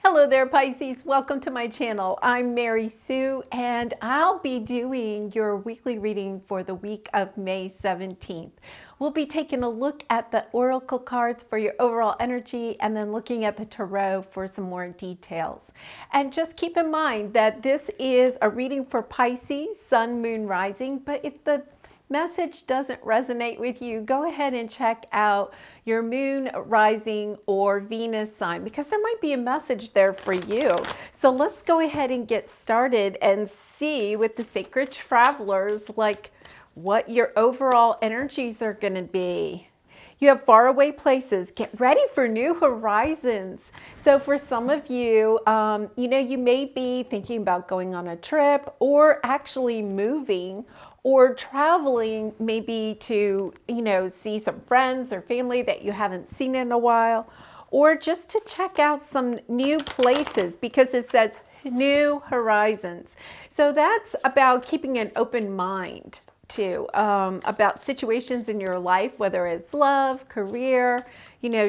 Hello there, Pisces. Welcome to my channel. I'm Mary Sue, and I'll be doing your weekly reading for the week of May 17th. We'll be taking a look at the oracle cards for your overall energy and then looking at the tarot for some more details. And just keep in mind that this is a reading for Pisces, Sun, Moon, Rising, but if the message doesn't resonate with you, go ahead and check out your moon, rising, or Venus sign because there might be a message there for you. So let's go ahead and get started and see with the sacred travelers like what your overall energies are going to be. You have faraway places. Get ready for new horizons. So for some of you, you may be thinking about going on a trip or actually moving or traveling maybe to, see some friends or family that you haven't seen in a while, or just to check out some new places because it says new horizons. So that's about keeping an open mind too, about situations in your life, whether it's love, career,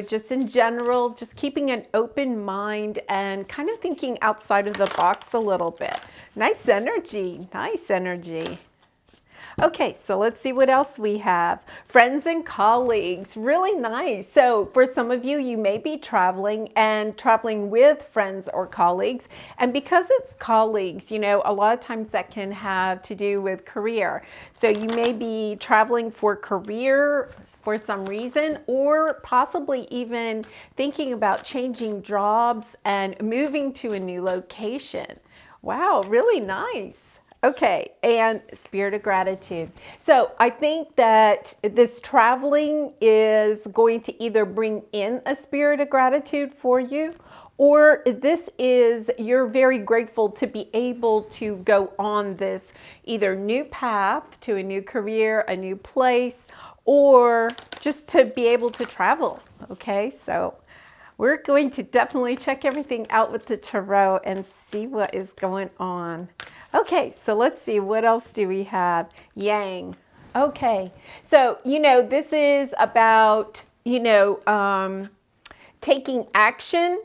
just in general, just keeping an open mind and kind of thinking outside of the box a little bit. Nice energy, nice energy. Okay, so let's see what else we have. Friends and colleagues, really nice. So for some of you, you may be traveling with friends or colleagues. And because it's colleagues, a lot of times that can have to do with career. So you may be traveling for career for some reason, or possibly even thinking about changing jobs and moving to a new location. Wow, really nice. Okay, and spirit of gratitude. So I think that this traveling is going to either bring in a spirit of gratitude for you, or this is you're very grateful to be able to go on this either new path to a new career, a new place, or just to be able to travel. Okay, so we're going to definitely check everything out with the tarot and see what is going on. Okay, so let's see, what else do we have? Yang. Okay, so, this is about, taking action.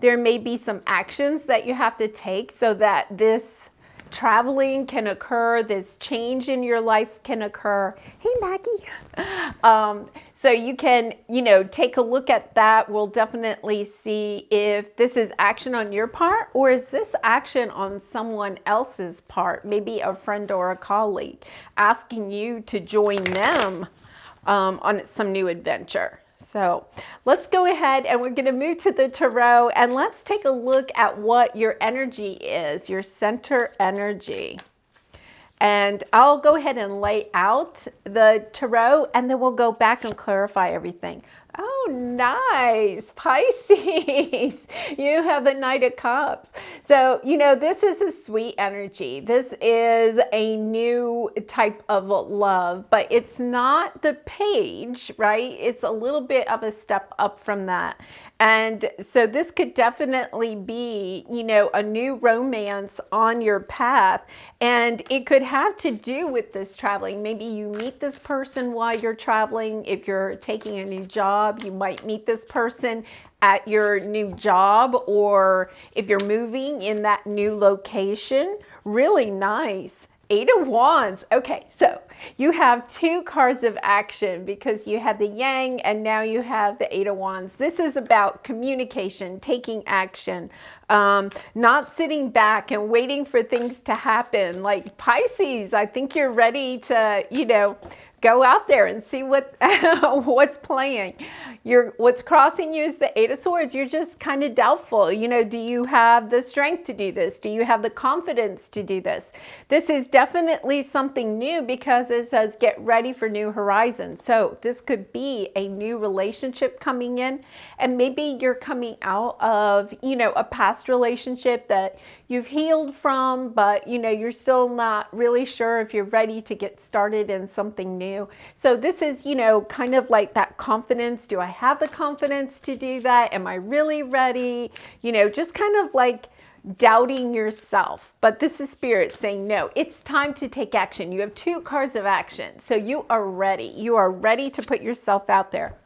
There may be some actions that you have to take so that this traveling can occur, this change in your life can occur. Hey, Maggie. So you can, take a look at that. We'll definitely see if this is action on your part or is this action on someone else's part, maybe a friend or a colleague, asking you to join them on some new adventure. So let's go ahead and we're going to move to the tarot and let's take a look at what your energy is, your center energy. And I'll go ahead and lay out the tarot and then we'll go back and clarify everything. Oh, nice. Pisces, you have a Knight of Cups. So, this is a sweet energy. This is a new type of love, but it's not the page, right? It's a little bit of a step up from that. And so this could definitely be, a new romance on your path. And it could have to do with this traveling. Maybe you meet this person while you're traveling. If you're taking a new job, you might meet this person at your new job, or if you're moving in that new location. Really nice. 8 of Wands. Okay, so you have 2 cards of action because you had the Yang and now you have the 8 of Wands. This is about communication, taking action, not sitting back and waiting for things to happen. Like Pisces, I think you're ready to, go out there and see what's playing. What's crossing you is the 8 of Swords. You're just kind of doubtful. Do you have the strength to do this? Do you have the confidence to do this? This is definitely something new because it says get ready for new horizons. So this could be a new relationship coming in, and maybe you're coming out of, a past relationship that you've healed from, but you're still not really sure if you're ready to get started in something new. So this is, kind of like that confidence. Do I have the confidence to do that? Am I really ready? Just kind of like doubting yourself. But this is Spirit saying, no, it's time to take action. You have 2 cards of action. So you are ready. You are ready to put yourself out there.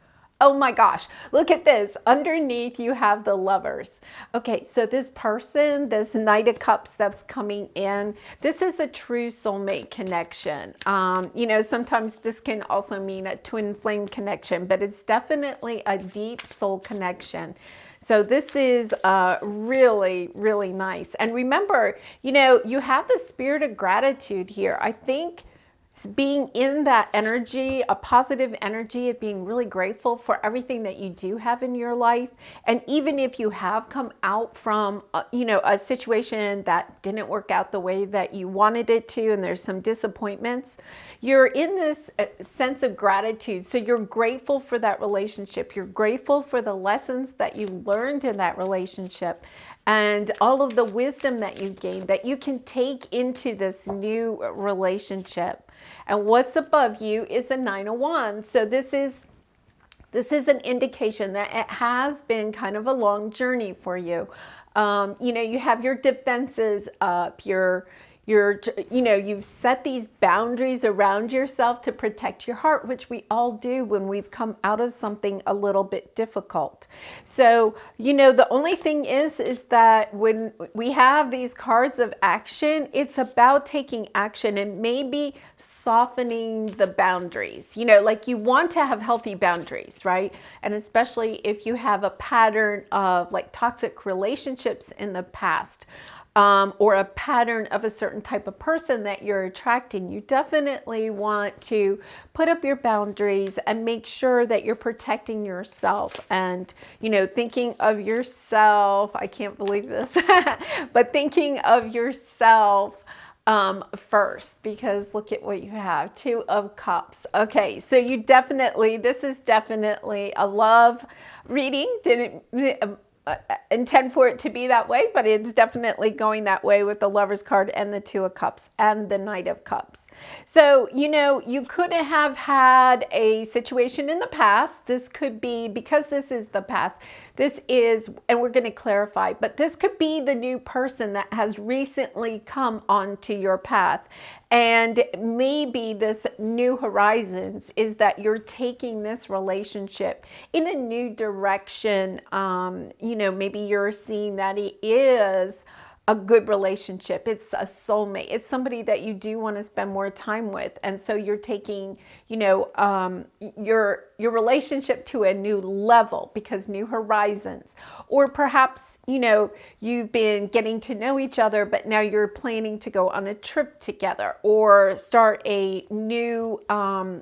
Oh my gosh, look at this. Underneath you have the Lovers. Okay, so this person, this Knight of Cups that's coming in, this is a true soulmate connection. You know, sometimes this can also mean a twin flame connection, but it's definitely a deep soul connection. So this is really, really nice. And remember, you know, you have the spirit of gratitude here. I think being in that energy, a positive energy of being really grateful for everything that you do have in your life. And even if you have come out from, you know, a situation that didn't work out the way that you wanted it to, and there's some disappointments, you're in this sense of gratitude. So you're grateful for that relationship. You're grateful for the lessons that you learned in that relationship and all of the wisdom that you've gained that you can take into this new relationship. And what's above you is a 9 of Wands. So this is an indication that it has been kind of a long journey for you. You know, you have your defenses up, you know, you've set these boundaries around yourself to protect your heart, which we all do when we've come out of something a little bit difficult. So, you know, the only thing is that when we have these cards of action, it's about taking action and maybe softening the boundaries. You know, like you want to have healthy boundaries, right? And especially if you have a pattern of like toxic relationships in the past. Or a pattern of a certain type of person that you're attracting, you definitely want to put up your boundaries and make sure that you're protecting yourself and, you know, thinking of yourself. I can't believe this, but thinking of yourself first, because look at what you have, 2 of Cups. Okay, so you definitely, this is definitely a love reading. Didn't intend for it to be that way, but it's definitely going that way with the Lovers card and the 2 of Cups and the Knight of Cups. So, you know, you could have had a situation in the past. This could be, because this is the past, this is, and we're going to clarify, but this could be the new person that has recently come onto your path. And maybe this new horizons is that you're taking this relationship in a new direction. You know, maybe you're seeing that it is a good relationship. It's a soulmate. It's somebody that you do want to spend more time with. And so you're taking, you know, your relationship to a new level because new horizons. Or perhaps, you know, you've been getting to know each other, but now you're planning to go on a trip together or start a new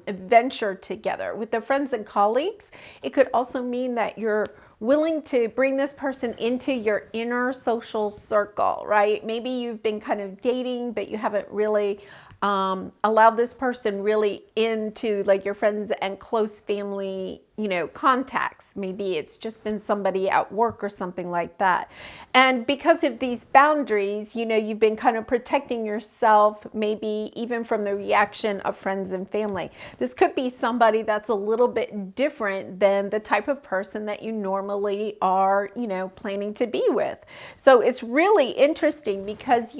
adventure together. With the friends and colleagues, it could also mean that you're willing to bring this person into your inner social circle, right? Maybe you've been kind of dating, but you haven't really allowed this person really into like your friends and close family, you know, contacts. Maybe it's just been somebody at work or something like that. And because of these boundaries, you know, you've been kind of protecting yourself, maybe even from the reaction of friends and family. This could be somebody that's a little bit different than the type of person that you normally are, you know, planning to be with. So it's really interesting because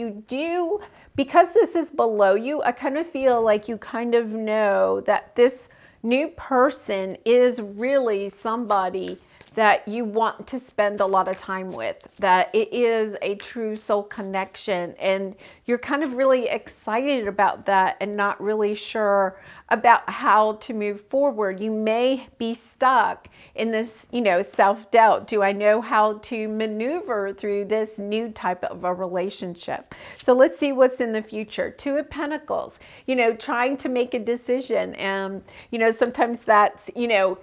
because this is below you, I kind of feel like you kind of know that this new person is really somebody that you want to spend a lot of time with, that it is a true soul connection, and you're kind of really excited about that and not really sure about how to move forward. You may be stuck in this, you know, self-doubt. Do I know how to maneuver through this new type of a relationship? So let's see what's in the future. 2 of Pentacles, you know, trying to make a decision. And, you know, sometimes that's, you know,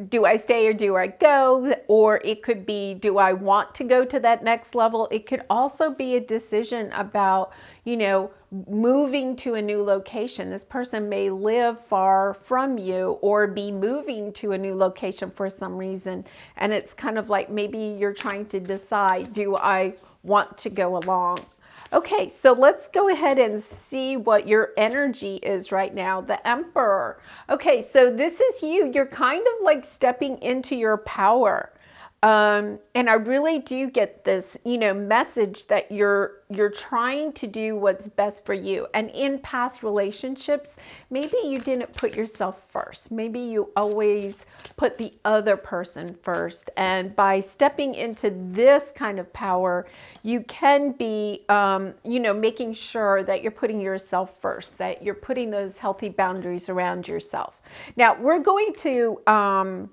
do I stay or do I go? Or it could be, do I want to go to that next level? It could also be a decision about, you know, moving to a new location. This person may live far from you or be moving to a new location for some reason. And it's kind of like maybe you're trying to decide, do I want to go along? Okay, so let's go ahead and see what your energy is right now. The Emperor. Okay, so this is you. You're kind of like stepping into your power. And I really do get this, message that you're trying to do what's best for you. And in past relationships, maybe you didn't put yourself first. Maybe you always put the other person first. And by stepping into this kind of power, you can be, making sure that you're putting yourself first, that you're putting those healthy boundaries around yourself. Now, we're going to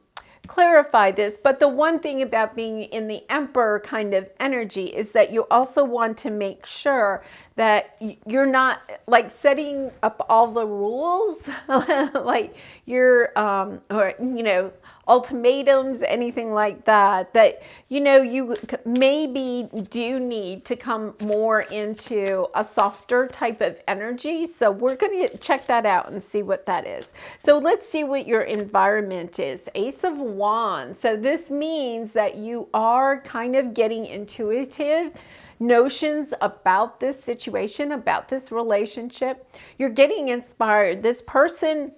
clarify this, but the one thing about being in the Emperor kind of energy is that you also want to make sure that you're not like setting up all the rules, like you're, ultimatums, anything like that, that, you maybe do need to come more into a softer type of energy. So we're going to check that out and see what that is. So let's see what your environment is. Ace of Wands. So this means that you are kind of getting intuitive notions about this situation, about this relationship. You're getting inspired. This person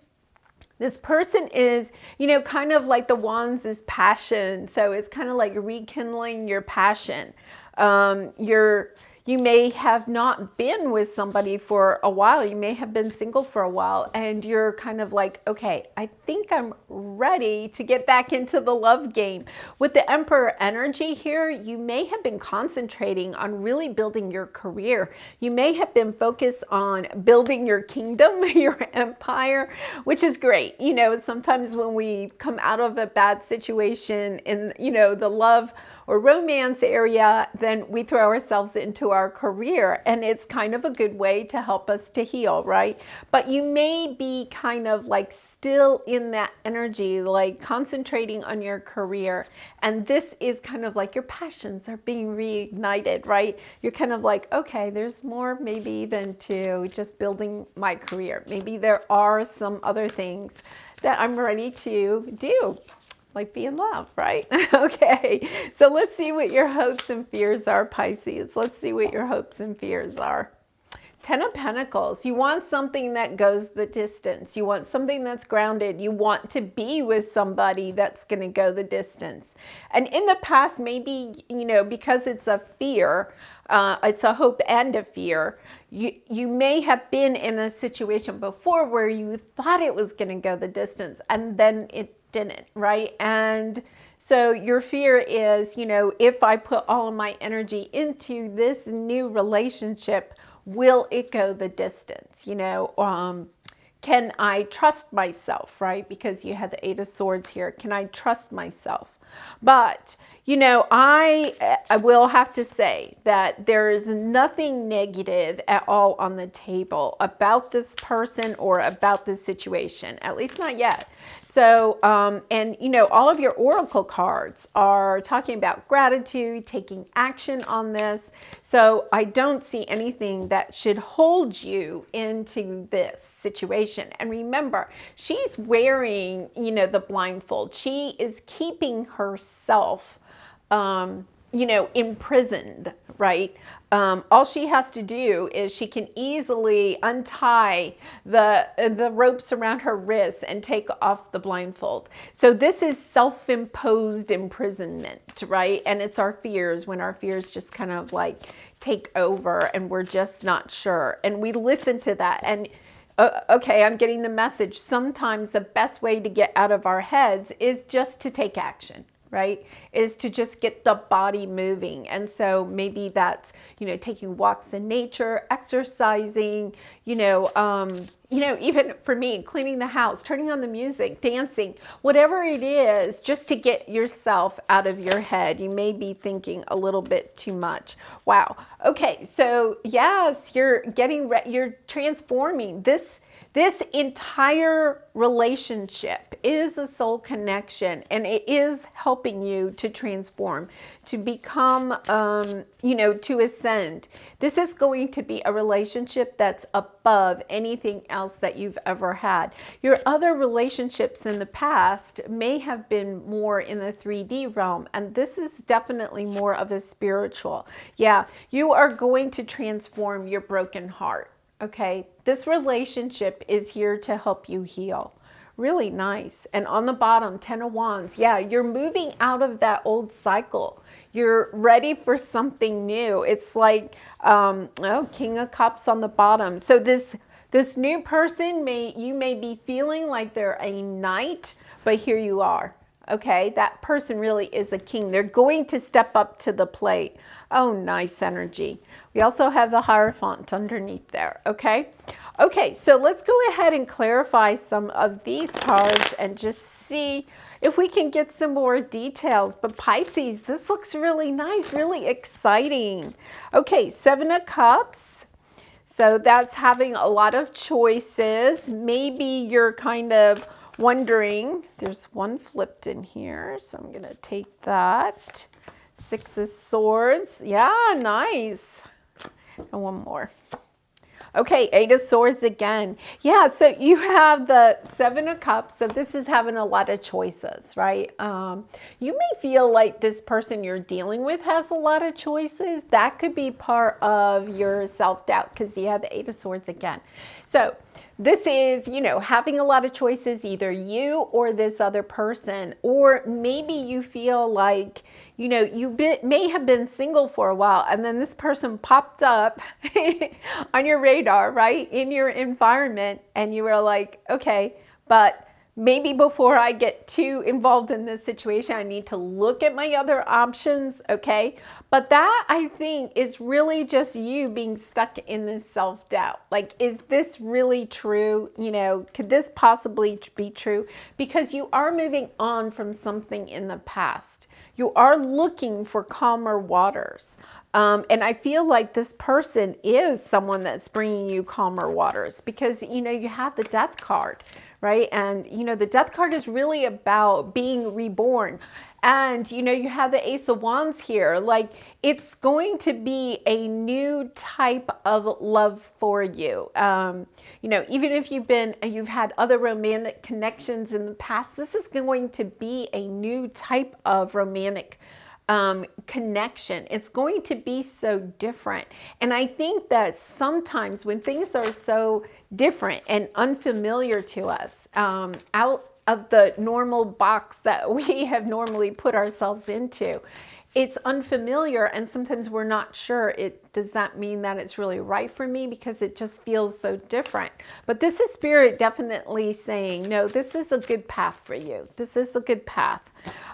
is, kind of like the wands is passion. So it's kind of like rekindling your passion. You may have not been with somebody for a while. You may have been single for a while, and you're kind of like, okay, I think I'm ready to get back into the love game. With the Emperor energy here, you may have been concentrating on really building your career. You may have been focused on building your kingdom, your empire, which is great. Sometimes when we come out of a bad situation in, the love or romance area, then we throw ourselves into our career, and it's kind of a good way to help us to heal, right? But you may be kind of like still in that energy, like concentrating on your career, and this is kind of like your passions are being reignited, right? You're kind of like, okay, there's more maybe than to just building my career. Maybe there are some other things that I'm ready to do, like be in love, right? Okay, so let's see what your hopes and fears are, Pisces. Let's see what your hopes and fears are. Ten of Pentacles. You want something that goes the distance. You want something that's grounded. You want to be with somebody that's going to go the distance. And in the past, maybe, because it's a fear, it's a hope and a fear, you may have been in a situation before where you thought it was going to go the distance, and then it didn't, right? And so your fear is, if I put all of my energy into this new relationship, will it go the distance? Can I trust myself, right? Because you had the Eight of Swords here. Can I trust myself? But, I will have to say that there is nothing negative at all on the table about this person or about this situation, at least not yet. So, all of your oracle cards are talking about gratitude, taking action on this. So I don't see anything that should hold you into this situation. And remember, she's wearing, the blindfold. She is keeping herself, imprisoned, right? All she has to do is she can easily untie the ropes around her wrists and take off the blindfold. So this is self-imposed imprisonment, right? And it's our fears, when our fears just kind of like take over and we're just not sure. And we listen to that and okay, I'm getting the message. Sometimes the best way to get out of our heads is just to take action, right? Is to just get the body moving. And so maybe that's, taking walks in nature, exercising, even for me, cleaning the house, turning on the music, dancing, whatever it is, just to get yourself out of your head. You may be thinking a little bit too much. Wow. Okay. So yes, you're transforming this. This entire relationship is a soul connection, and it is helping you to transform, to become, to ascend. This is going to be a relationship that's above anything else that you've ever had. Your other relationships in the past may have been more in the 3D realm, and this is definitely more of a spiritual. Yeah, you are going to transform your broken heart. Okay, this relationship is here to help you heal, Really nice. And on the bottom, 10 of Wands. Yeah, you're moving out of that old cycle. You're ready for something new. It's like, King of Cups on the bottom. So this new person, you may be feeling like they're a knight, but here you are. Okay, that person really is a king. They're going to step up to the plate. Oh, nice energy. We also have the Hierophant underneath there, okay? Okay, so let's go ahead and clarify some of these cards and just see if we can get some more details. But Pisces, this looks really nice, really exciting. Okay, 7 of Cups. So that's having a lot of choices. Maybe you're kind of wondering, there's one flipped in here, so I'm going to take that. 6 of Swords. Yeah, nice. And one more. Okay, 8 of Swords again. Yeah, so you have the 7 of Cups. So this is having a lot of choices, right? You may feel like this person you're dealing with has a lot of choices. That could be part of your self-doubt because you have the 8 of Swords again. So this is, having a lot of choices, either you or this other person, or maybe you feel like, you may have been single for a while and then this person popped up on your radar, right, in your environment, and you were like, okay, but maybe before I get too involved in this situation, I need to look at my other options, okay? But that, I think, is really just you being stuck in this self-doubt. Like, is this really true? Could this possibly be true? Because you are moving on from something in the past. You are looking for calmer waters. And I feel like this person is someone that's bringing you calmer waters because, you have the Death card, right? And, the Death card is really about being reborn. And, you have the Ace of Wands here. Like, it's going to be a new type of love for you. Even if you've had other romantic connections in the past, this is going to be a new type of romantic connection. It's going to be so different. And I think that sometimes when things are so different and unfamiliar to us, out of the normal box that we have normally put ourselves into, it's unfamiliar, and sometimes we're not sure, does that mean that it's really right for me because it just feels so different? But this is Spirit definitely saying, no, this is a good path for you. This is a good path.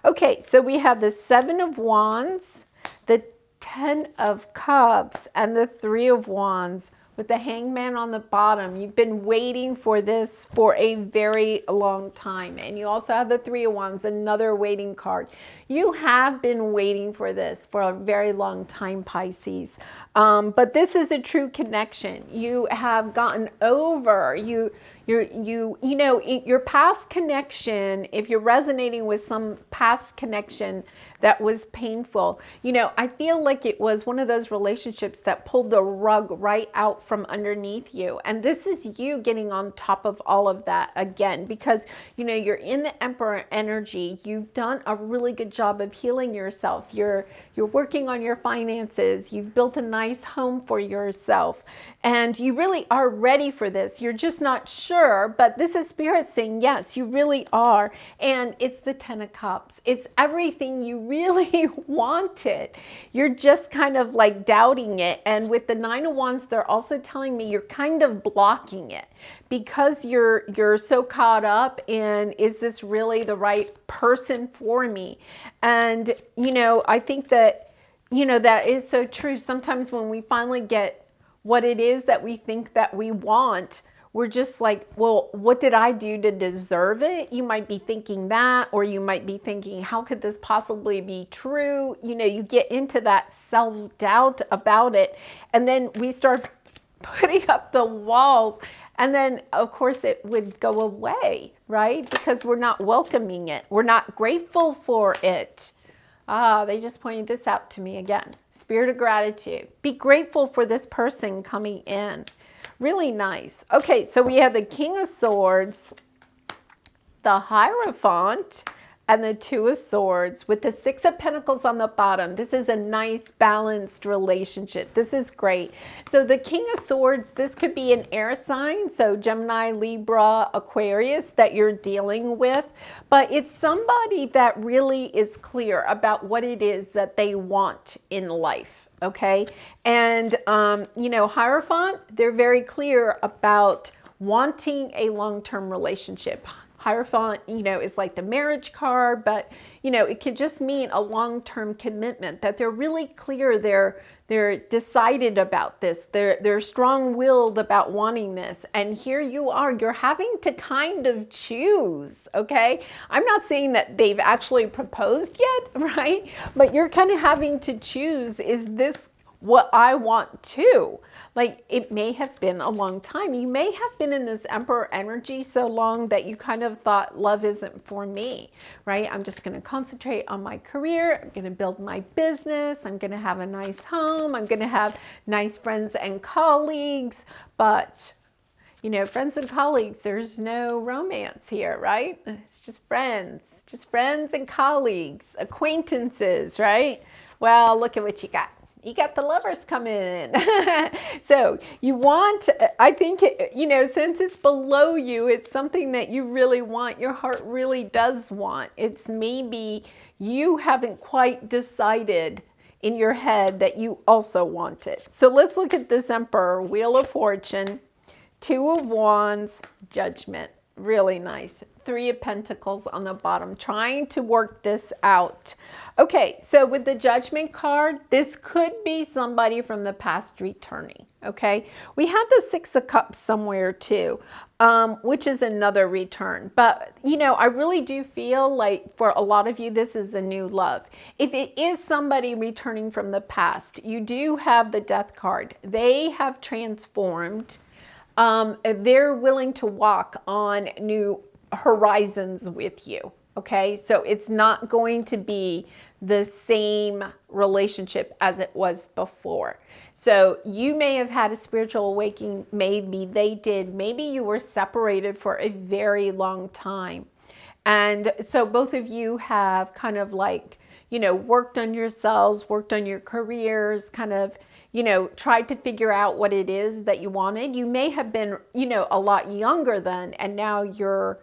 Okay, so we have the 7 of Wands, the 10 of Cups, and the 3 of Wands with the Hangman on the bottom. You've been waiting for this for a very long time. And you also have the 3 of Wands, another waiting card. You have been waiting for this for a very long time, Pisces. But this is a true connection. You have gotten over, your past connection, if you're resonating with some past connection that was painful, I feel like it was one of those relationships that pulled the rug right out from underneath you. And this is you getting on top of all of that again, because, you're in the Emperor energy. You've done a really good job of healing yourself. You're working on your finances. You've built a nice home for yourself, and you really are ready for this. You're just not sure, but this is Spirit saying, yes, you really are. And it's the 10 of Cups. It's everything you really wanted. You're just kind of like doubting it. And with the 9 of Wands, they're also telling me you're kind of blocking it because you're so caught up in, is this really the right person for me? And, I think that, that is so true. Sometimes when we finally get what it is that we think that we want, we're just like, well, what did I do to deserve it? You might be thinking that, or you might be thinking, how could this possibly be true? You get into that self-doubt about it. And then we start putting up the walls. And then, of course, it would go away, right? Because we're not welcoming it. We're not grateful for it. They just pointed this out to me again. Spirit of gratitude. Be grateful for this person coming in. Really nice. Okay, so we have the King of Swords, the Hierophant, and the Two of Swords with the Six of Pentacles on the bottom. This is a nice balanced relationship. This is great. So the King of Swords, this could be an air sign, so Gemini, Libra, Aquarius that you're dealing with, but it's somebody that really is clear about what it is that they want in life. Okay. And, you know, Hierophant, they're very clear about wanting a long-term relationship. Hierophant, you know, is like the marriage card, but, you know, it could just mean a long-term commitment, that they're really clear. They're decided about this. They're strong-willed about wanting this. And here you are, you're having to kind of choose, okay? I'm not saying that they've actually proposed yet, right? But you're kind of having to choose, is this what I want too? Like, it may have been a long time. You may have been in this Emperor energy so long that you kind of thought love isn't for me, right? I'm just going to concentrate on my career. I'm going to build my business. I'm going to have a nice home. I'm going to have nice friends and colleagues. But, you know, friends and colleagues, there's no romance here, right? It's just friends and colleagues, acquaintances, right? Well, look at what you got. You got the Lovers coming in. So you want, I think, you know, since it's below you, it's something that you really want. Your heart really does want. It's maybe you haven't quite decided in your head that you also want it. So let's look at this Emperor, Wheel of Fortune, Two of Wands, Judgment. Really nice. Three of Pentacles on the bottom, trying to work this out. Okay, so with the Judgment card, this could be somebody from the past returning, okay? We have the Six of Cups somewhere too, which is another return. But, you know, I really do feel like for a lot of you, this is a new love. If it is somebody returning from the past, you do have the Death card. They have transformed. They're willing to walk on new horizons with you. Okay, so it's not going to be the same relationship as it was before. So you may have had a spiritual awakening. Maybe they did. Maybe you were separated for a very long time. And so both of you have kind of like, you know, worked on yourselves, worked on your careers, kind of, you know, tried to figure out what it is that you wanted. You may have been, you know, a lot younger then, and now you're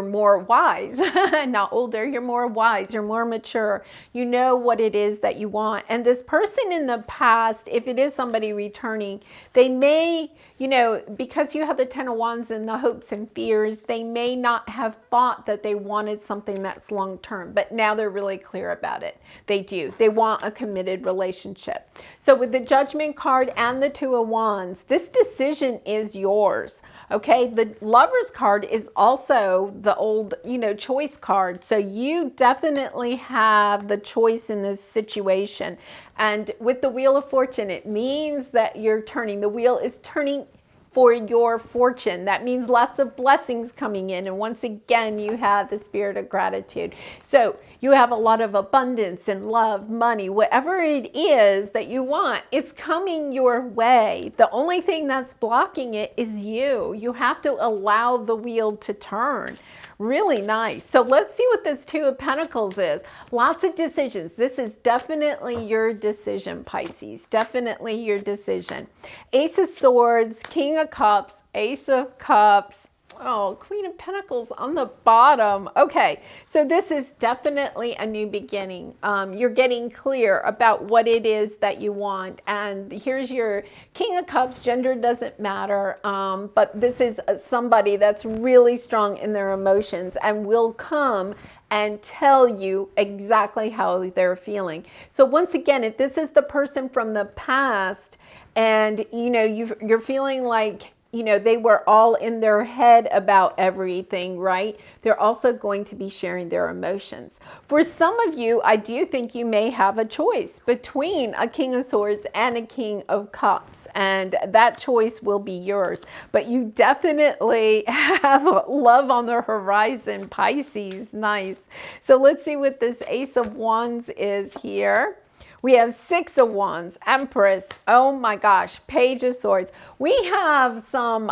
more wise, not older, you're more wise, you're more mature. You know what it is that you want. And this person in the past, if it is somebody returning, they may, you know, because you have the Ten of Wands and the hopes and fears, they may not have thought that they wanted something that's long term, but now they're really clear about it. They do. They want a committed relationship. So with the Judgment card and the Two of Wands, this decision is yours. Okay, the Lovers card is also the old, you know, choice card. So you definitely have the choice in this situation. And with the Wheel of Fortune, it means that you're turning. The wheel is turning for your fortune. That means lots of blessings coming in. And once again, you have the spirit of gratitude. So you have a lot of abundance and love, money, whatever it is that you want, it's coming your way. The only thing that's blocking it is you. You have to allow the wheel to turn. Really nice. So let's see what this Two of Pentacles is. Lots of decisions. This is definitely your decision, Pisces. Definitely your decision. Ace of Swords, King of Cups, Ace of Cups. Oh, Queen of Pentacles on the bottom. Okay, so this is definitely a new beginning. You're getting clear about what it is that you want. And here's your King of Cups. Gender doesn't matter, but this is somebody that's really strong in their emotions and will come and tell you exactly how they're feeling. So once again, if this is the person from the past and, you know, you're feeling like, you know, they were all in their head about everything, right? They're also going to be sharing their emotions. For some of you, I do think you may have a choice between a King of Swords and a King of Cups, and that choice will be yours. But you definitely have love on the horizon, Pisces. Nice. So let's see what this Ace of Wands is here. We have Six of Wands, Empress. Oh my gosh, Page of Swords. We have some,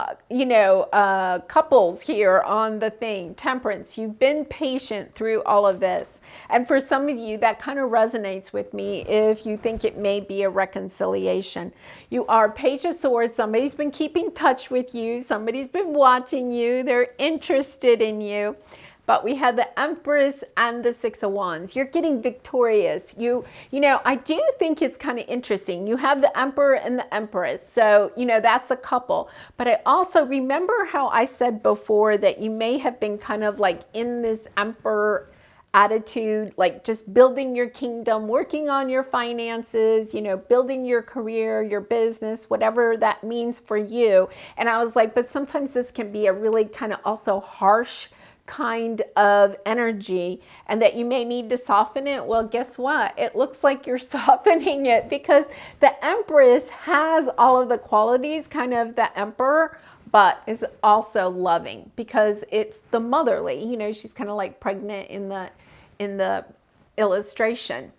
couples here on the thing. Temperance. You've been patient through all of this. And for some of you, that kind of resonates with me if you think it may be a reconciliation. You are Page of Swords. Somebody's been keeping touch with you. Somebody's been watching you. They're interested in you. But we have the Empress and the Six of Wands. You're getting victorious. I do think it's kind of interesting. You have the Emperor and the Empress. So, that's a couple. But I also remember how I said before that you may have been kind of like in this Emperor attitude, like just building your kingdom, working on your finances, building your career, your business, whatever that means for you. And I was like, but sometimes this can be a really kind of also harsh kind of energy, and that you may need to soften it. Well, guess what? It looks like you're softening it, because the Empress has all of the qualities, kind of the Emperor, but is also loving, because it's the motherly. She's kind of like pregnant in the illustration.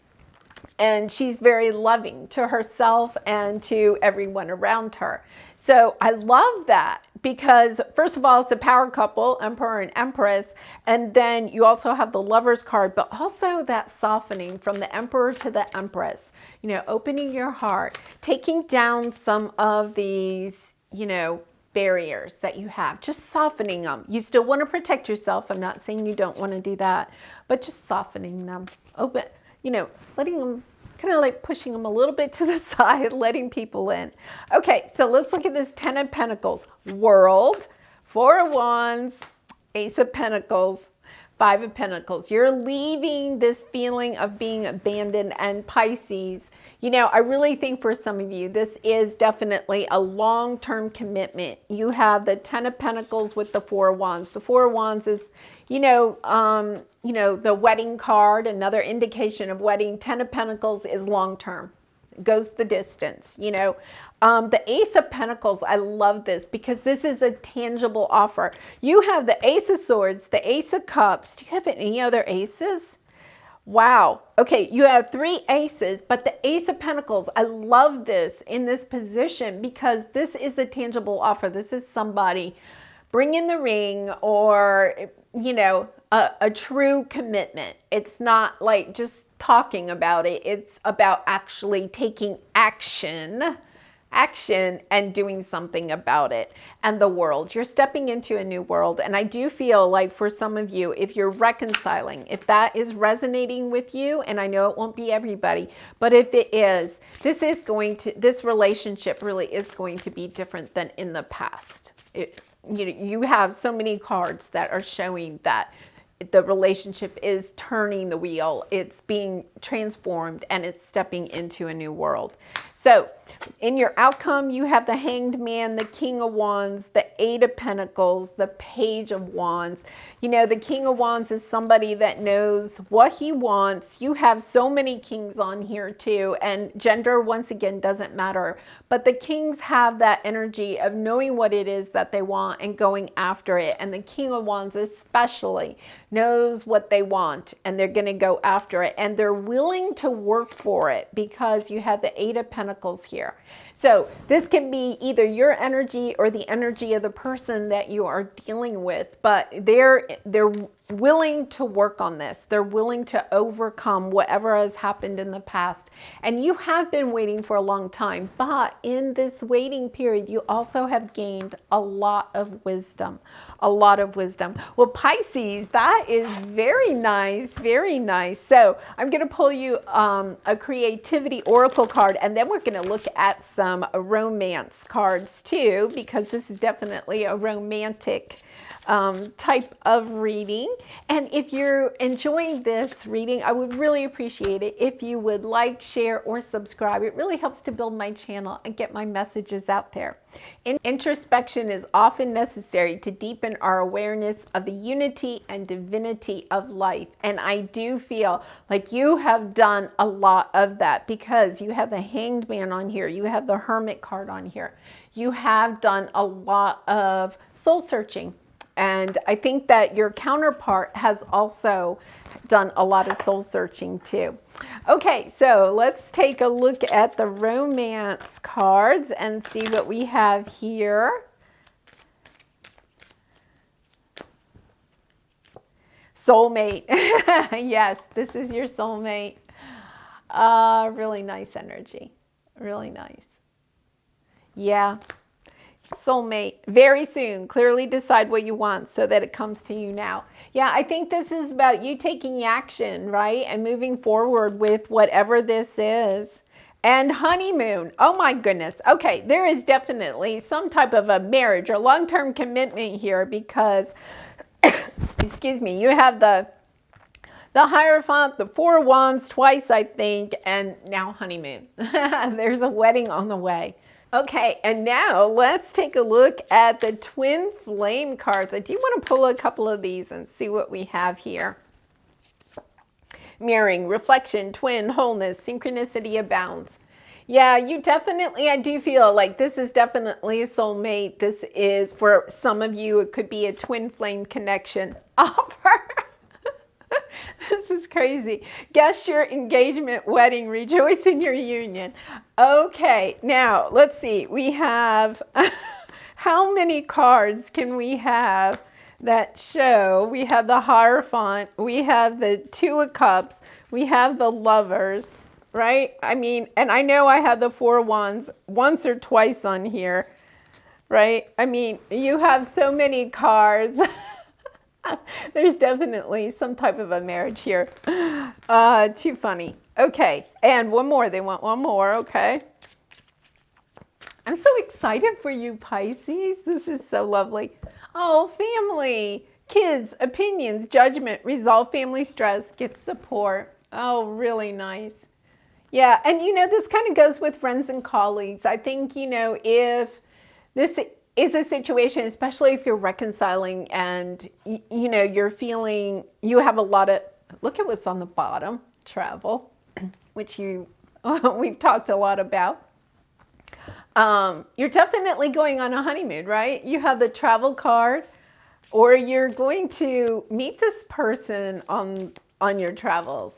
And she's very loving to herself and to everyone around her. So I love that, because first of all, it's a power couple, Emperor and Empress. And then you also have the Lover's card, but also that softening from the Emperor to the Empress, opening your heart, taking down some of these, barriers that you have, just softening them. You still want to protect yourself. I'm not saying you don't want to do that, but just softening them. Open, letting them, kind of like pushing them a little bit to the side, letting people in. Okay, so let's look at this 10 of Pentacles, World, 4 of Wands, Ace of Pentacles, 5 of Pentacles. You're leaving this feeling of being abandoned, and Pisces, I really think for some of you, this is definitely a long-term commitment. You have the 10 of Pentacles with the 4 of Wands. The 4 of Wands is, the wedding card, another indication of wedding. 10 of Pentacles is long-term. It goes the distance, The Ace of Pentacles, I love this, because this is a tangible offer. You have the Ace of Swords, the Ace of Cups. Do you have any other aces? Wow. Okay, you have 3 aces, but the Ace of Pentacles, I love this in this position, because this is a tangible offer. This is somebody bringing the ring, or, a true commitment. It's not like just talking about it. It's about actually taking action and doing something about it. And the world, you're stepping into a new world. And I do feel like for some of you, if you're reconciling, if that is resonating with you, and I know it won't be everybody, but if it is, this relationship really is going to be different than in the past. You have so many cards that are showing that the relationship is turning the wheel, it's being transformed, and it's stepping into a new world. So in your outcome, you have the Hanged Man, the King of Wands, the 8 of Pentacles, the Page of Wands. The King of Wands is somebody that knows what he wants. You have so many kings on here too, and gender, once again, doesn't matter. But the kings have that energy of knowing what it is that they want and going after it. And the King of Wands especially knows what they want, and they're going to go after it. And they're willing to work for it, because you have the 8 of Pentacles here. So this can be either your energy or the energy of the person that you are dealing with, but they're willing to work on this. They're willing to overcome whatever has happened in the past. And you have been waiting for a long time, but in this waiting period, you also have gained a lot of wisdom. A lot of wisdom. Well, Pisces, that is very nice, very nice. So I'm going to pull you a creativity oracle card, and then we're going to look at some romance cards too, because this is definitely a romantic type of reading. And if you're enjoying this reading, I would really appreciate it if you would like, share, or subscribe. It really helps to build my channel and get my messages out there. Introspection is often necessary to deepen our awareness of the unity and divinity of life. And I do feel like you have done a lot of that, because you have the Hanged Man on here. You have the Hermit card on here. You have done a lot of soul searching And I think that your counterpart has also done a lot of soul searching too. Okay, so let's take a look at the romance cards and see what we have here. Soulmate. Yes, this is your soulmate. Really nice energy. Really nice. Yeah. Soulmate. Very soon. Clearly decide what you want so that it comes to you now. Yeah, I think this is about you taking action, right? And moving forward with whatever this is. And honeymoon. Oh my goodness. Okay, there is definitely some type of a marriage or long-term commitment here because excuse me, you have the Hierophant, the Four of Wands twice, I think, and now honeymoon. There's a wedding on the way. Okay, and now let's take a look at the Twin Flame cards. I do want to pull a couple of these and see what we have here. Mirroring, reflection, twin, wholeness, synchronicity abounds. Yeah, you definitely, I do feel like this is definitely a soulmate. This is, for some of you, it could be a twin flame connection offer. This is crazy. Gesture, engagement, wedding, rejoice in your union. Okay, now let's see. We have, how many cards can we have that show? We have the Hierophant, we have the Two of Cups, we have the Lovers, right? I mean, and I know I had the Four of Wands once or twice on here, right? I mean, you have so many cards. There's definitely some type of a marriage here. Too funny. Okay, and one more. They want one more, okay? I'm so excited for you, Pisces. This is so lovely. Oh, family, kids, opinions, judgment, resolve family stress, get support. Oh, really nice. Yeah, and you know, this kind of goes with friends and colleagues. I think, you know, if this is a situation, especially if you're reconciling and, you know, you're feeling, you have a lot of, look at what's on the bottom, travel, which we've talked a lot about. You're definitely going on a honeymoon, right? You have the travel card, or you're going to meet this person on your travels.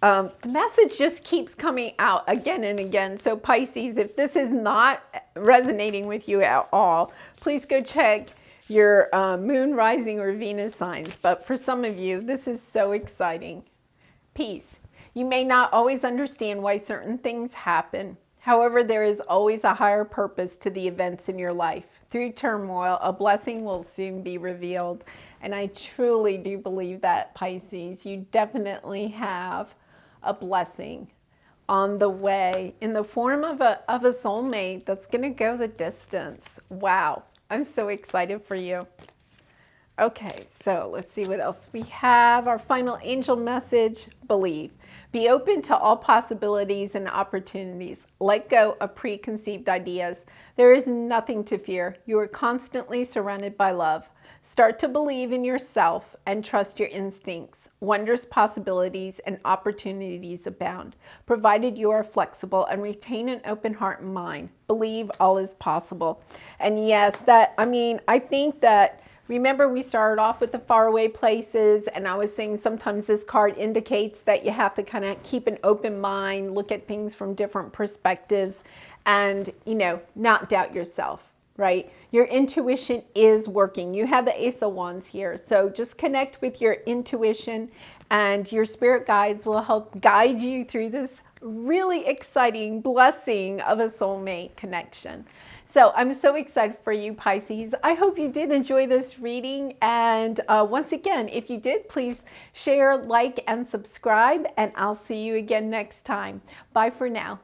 The message just keeps coming out again and again. So Pisces, if this is not resonating with you at all, please go check your moon, rising, or Venus signs. But for some of you, this is so exciting. Peace. You may not always understand why certain things happen. However, there is always a higher purpose to the events in your life. Through turmoil, a blessing will soon be revealed. And I truly do believe that, Pisces. You definitely have a blessing on the way in the form of a soulmate that's going to go the distance. Wow. I'm so excited for you. Okay, so let's see what else we have. Our final angel message, believe. Be open to all possibilities and opportunities. Let go of preconceived ideas. There is nothing to fear. You are constantly surrounded by love. Start to believe in yourself and trust your instincts. Wondrous possibilities and opportunities abound, provided you are flexible and retain an open heart and mind. Believe all is possible. And yes, I think that, remember we started off with the faraway places, and I was saying sometimes this card indicates that you have to kind of keep an open mind, look at things from different perspectives, and, you know, not doubt yourself. Right? Your intuition is working. You have the Ace of Wands here. So just connect with your intuition, and your spirit guides will help guide you through this really exciting blessing of a soulmate connection. So I'm so excited for you, Pisces. I hope you did enjoy this reading. And once again, if you did, please share, like, and subscribe. And I'll see you again next time. Bye for now.